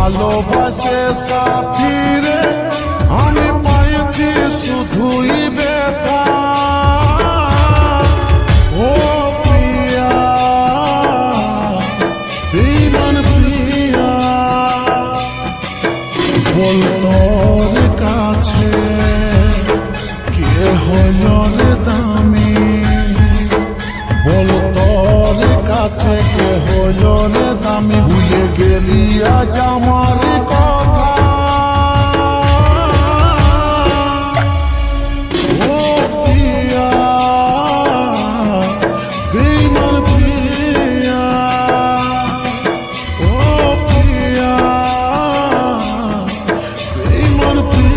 ভালোবাসে সাথী রে, আমি পাইছি শুধুই ব্যথা। ও প্রিয়া, বেঈমান প্রিয়া, বল তোর কাছে কে হইল রে দামি, বল তোর কাছে কে হইল রে দামি। ভুলে গেলি আজ আমার কথা, ও প্রিয়া, বেঈমান প্রিয়া, ও প্রিয়া, বেঈমান প্রিয়া।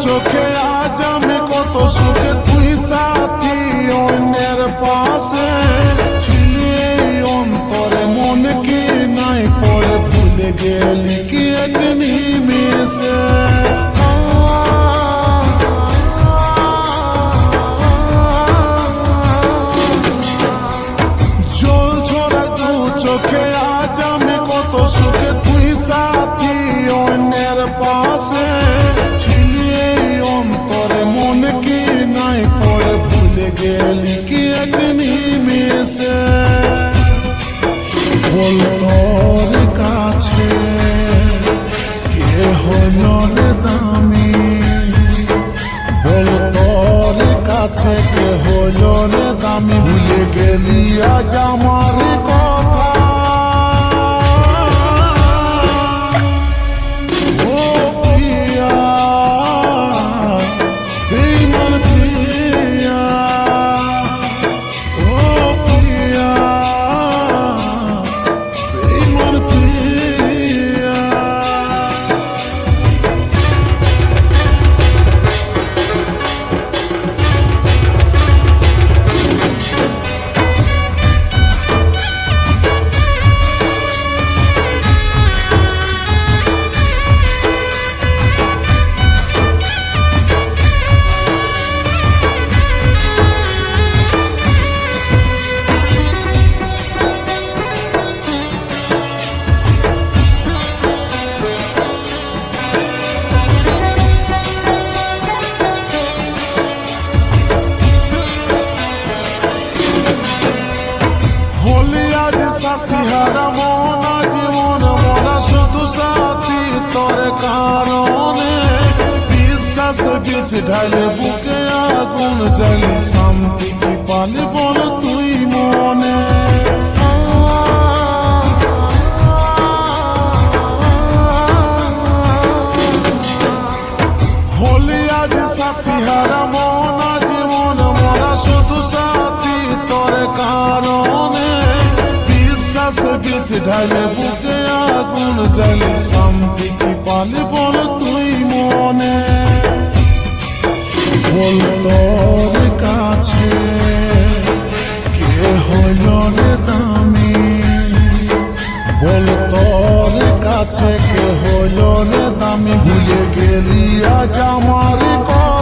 চোখে আজ আমি কত সুখে, তুই সাথী অন্যের পাশে ছিলি অন্তরে, মন কি নাই পড়ে ভুলে গেলি কি এক নিমেষে। জল ঝরা দু চোখে আজ আমি কত সুখে, তুই সাথী অন্যের পাশে অন্তরে, মন কি নাই পড়ে ভুলে গেলি কি এক নিমেষে। বল তোর কাছে কে হইল রে দামি, বল তোর কাছে কে হইল রে দামি। ভুলে গেলি আজ আমার কথা, সাথী হারা মন জীবন মরা শুধু সাথী তোর কারণে। বিশ্বাস বিষ ঢালে বুকে আগুন জ্বালি, শান্তি কি পালি বল তুই মনে। হলি আজ সাথী হারা মন জীবন মরা শুধু সাথী তোর কারণে। বিষ ঢালে বুকে আগুন জ্বালি, শান্তি কি পালি বল তুই মনে। বল তোর কাছে কে হইল রে দামি, বল তোর কাছে কে হইল রে দামি। ভুলে গেলি আজ আমার কথা,